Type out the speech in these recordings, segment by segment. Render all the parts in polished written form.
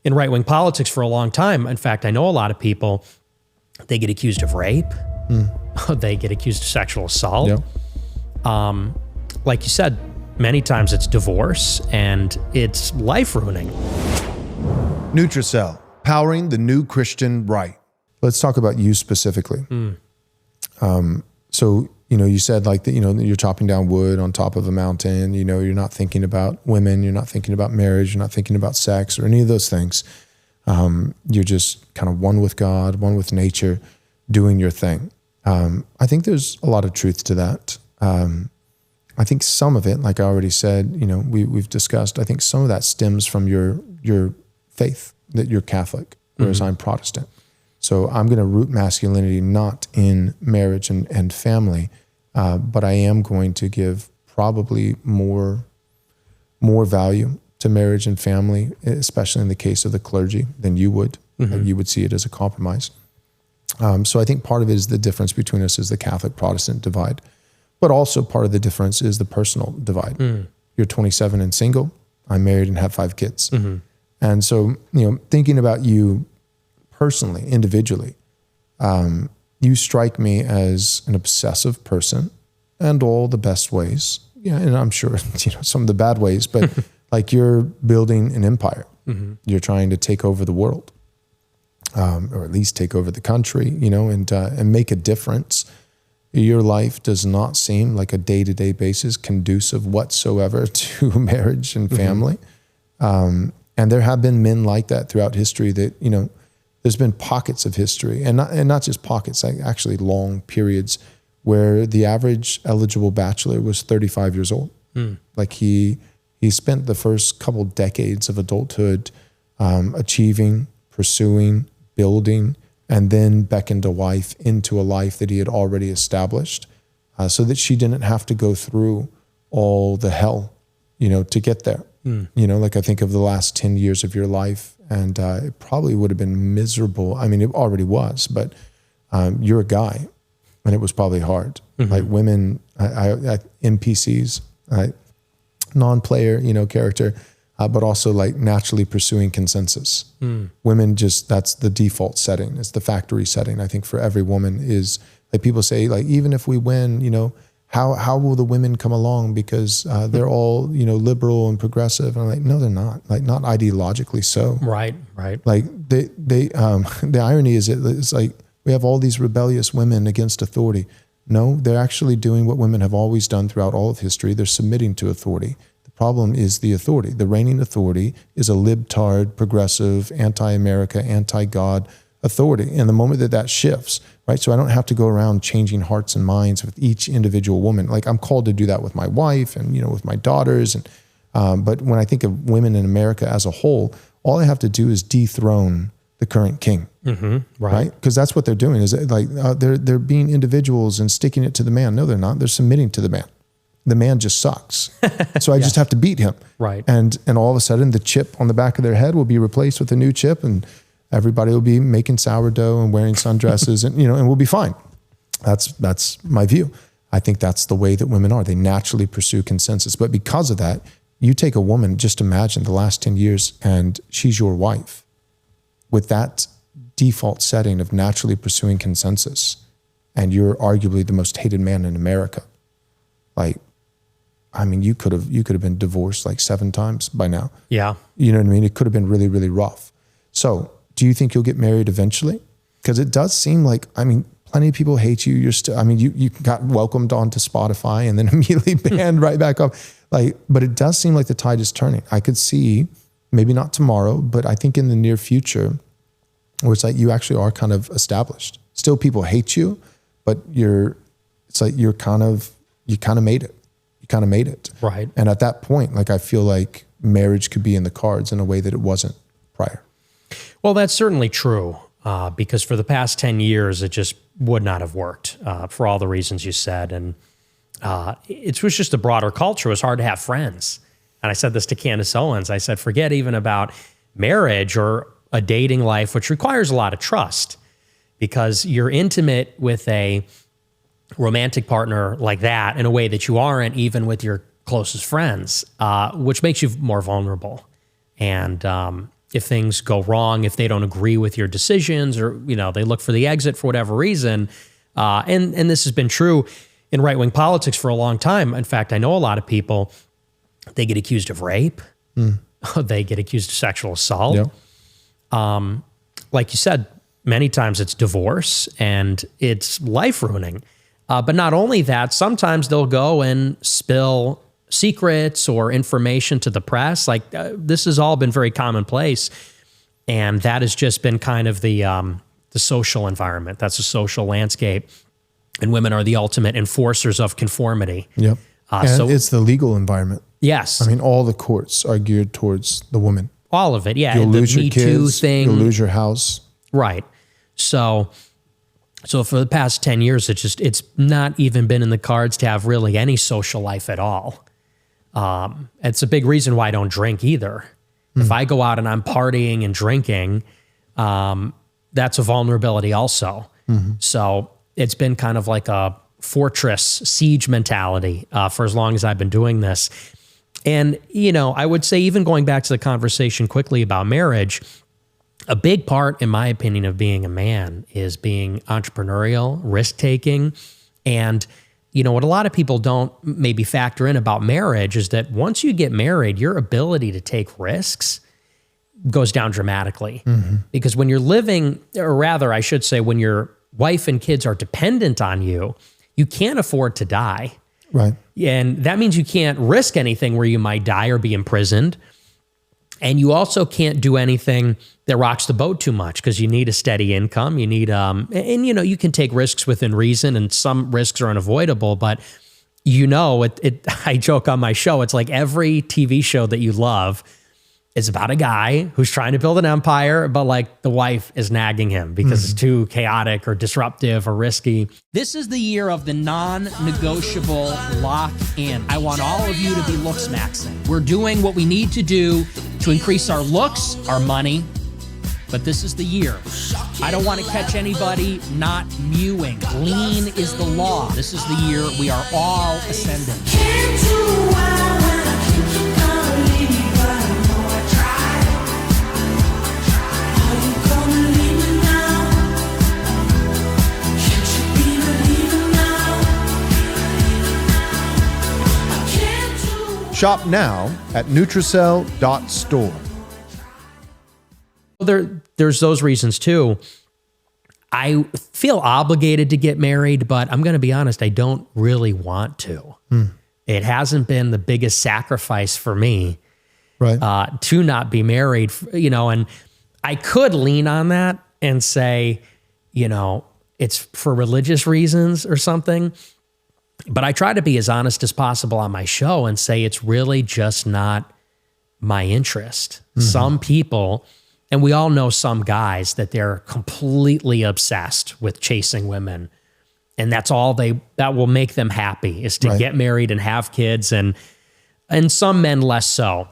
in right-wing politics for a long time. In fact, I know a lot of people, they get accused of rape. They get accused of sexual assault. Yeah. Like you said, many times it's divorce and it's life-ruining. Nutricell, powering the new Christian right. Let's talk about you specifically. So, you said like that, you're chopping down wood on top of a mountain, you're not thinking about women, you're not thinking about marriage, you're not thinking about sex or any of those things. You're just kind of one with God, one with nature, doing your thing. I think there's a lot of truth to that. I think some of it, like I already said, we've discussed, I think some of that stems from your faith, that you're Catholic, whereas I'm Protestant. So I'm going to root masculinity not in marriage and family, but I am going to give probably more value to marriage and family, especially in the case of the clergy, than you would. You would see it as a compromise. So I think part of it is the difference between us is the Catholic-Protestant divide, but also part of the difference is the personal divide. You're 27 and single. I'm married and have 5 kids. And so, thinking about you personally, individually, you strike me as an obsessive person and all the best ways. Yeah, and I'm sure, some of the bad ways, but like you're building an empire. You're trying to take over the world, or at least take over the country, and make a difference. Your life does not seem like a day-to-day basis conducive whatsoever to marriage and family. And there have been men like that throughout history that, there's been pockets of history and not just pockets, like actually long periods where the average eligible bachelor was 35 years old. Like he spent the first couple decades of adulthood achieving, pursuing, building, and then beckoned a wife into a life that he had already established so that she didn't have to go through all the hell, to get there. Like I think of the last 10 years of your life, and it probably would have been miserable. I mean, it already was, but you're a guy, and it was probably hard. Like women, I NPCs, non-player, character, but also like naturally pursuing consensus. Women that's the default setting. It's the factory setting. I think for every woman is like people say, like, even if we win, how will the women come along? Because they're all, liberal and progressive. And I'm like, no, they're not. Like, not ideologically so. Right. Like they the irony is it's like we have all these rebellious women against authority. No, they're actually doing what women have always done throughout all of history. They're submitting to authority. The problem is the authority. The reigning authority is a libtard, progressive, anti-America, anti-God authority. And the moment that shifts, right? So I don't have to go around changing hearts and minds with each individual woman. Like I'm called to do that with my wife and, with my daughters. And but when I think of women in America as a whole, all I have to do is dethrone the current king, right? Because that's what they're doing. Is like they're being individuals and sticking it to the man. No, they're not. They're submitting to the man. The man just sucks. So I just have to beat him. Right. And all of a sudden the chip on the back of their head will be replaced with a new chip, and everybody will be making sourdough and wearing sundresses and, and we'll be fine. That's my view. I think that's the way that women are. They naturally pursue consensus. But because of that, you take a woman, just imagine the last 10 years and she's your wife with that default setting of naturally pursuing consensus. And you're arguably the most hated man in America. Like, I mean, you could have been divorced like 7 times by now. Yeah. You know what I mean? It could have been really, really rough. So do you think you'll get married eventually? Because it does seem like, I mean, plenty of people hate you. You're still, I mean, you got welcomed onto Spotify and then immediately banned right back up. Like, but it does seem like the tide is turning. I could see, maybe not tomorrow, but I think in the near future, where it's like you actually are kind of established. Still people hate you, but you kind of made it. You kind of made it. Right. And at that point, like, I feel like marriage could be in the cards in a way that it wasn't prior. Well, that's certainly true, because for the past 10 years, it just would not have worked for all the reasons you said. And it was just a broader culture. It was hard to have friends. And I said this to Candace Owens. I said, forget even about marriage or a dating life, which requires a lot of trust, because you're intimate with a romantic partner like that in a way that you aren't even with your closest friends, which makes you more vulnerable. And if things go wrong, if they don't agree with your decisions, or they look for the exit for whatever reason. And this has been true in right-wing politics for a long time. In fact, I know a lot of people, they get accused of rape. They get accused of sexual assault. Yeah. Like you said, many times it's divorce and it's life-ruining. But not only that, sometimes they'll go and spill secrets or information to the press. Like this has all been very commonplace. And that has just been kind of the social environment. That's a social landscape. And women are the ultimate enforcers of conformity. Yep. And so it's the legal environment. Yes. I mean, all the courts are geared towards the woman. All of it. Yeah. You'll lose your Me Too kids, thing. you'll lose your house. Right. So for the past 10 years, it's not even been in the cards to have really any social life at all. It's a big reason why I don't drink either. If I go out and I'm partying and drinking, that's a vulnerability also. So it's been kind of like a fortress siege mentality for as long as I've been doing this. And, I would say even going back to the conversation quickly about marriage, a big part, in my opinion, of being a man is being entrepreneurial, risk-taking. And, what a lot of people don't maybe factor in about marriage is that once you get married, your ability to take risks goes down dramatically. Because when you're living, or rather, I should say, when your wife and kids are dependent on you, you can't afford to die. Right. And that means you can't risk anything where you might die or be imprisoned. And you also can't do anything that rocks the boat too much because you need a steady income. You need, you can take risks within reason, and some risks are unavoidable, but I joke on my show, it's like every TV show that you love is about a guy who's trying to build an empire, but like the wife is nagging him because it's too chaotic or disruptive or risky. This is the year of the non-negotiable lock-in. I want all of you to be looks maxing. We're doing what we need to do to increase our looks, our money, but this is the year. I don't want to catch anybody not mewing. Lean is the law. This is the year we are all ascending. Can't do well when I keep you gonna leave me, but I know I tried. Are you gonna leave me now? Can't you be believing now? I can't do. Shop now at Nutricel.store. There's those reasons too. I feel obligated to get married, but I'm going to be honest, I don't really want to. It hasn't been the biggest sacrifice for me, Right. to not be married, and I could lean on that and say, it's for religious reasons or something. But I try to be as honest as possible on my show and say it's really just not my interest. Some people, and we all know some guys that they're completely obsessed with chasing women. And that's all that will make them happy is to Right. get married and have kids. And some men less so.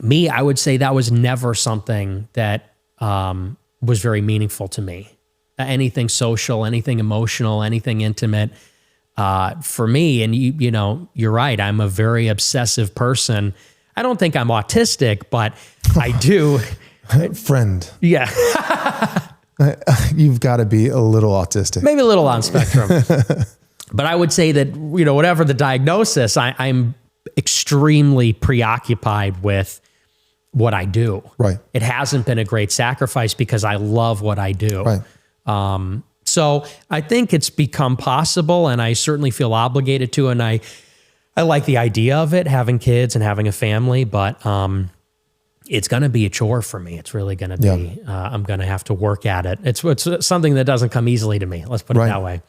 Me, I would say that was never something that was very meaningful to me. Anything social, anything emotional, anything intimate. For me, and you're right, I'm a very obsessive person. I don't think I'm autistic, but I do. Friend, Yeah, you've got to be a little autistic. maybe a little on spectrum. But I would say that, whatever the diagnosis, I'm extremely preoccupied with what I do. Right. It hasn't been a great sacrifice because I love what I do. Right. So I think it's become possible, and I certainly feel obligated to, and I like the idea of it, having kids and having a family, but it's going to be a chore for me. It's really going to be, I'm going to have to work at it. It's something that doesn't come easily to me. Let's put it Right. that way.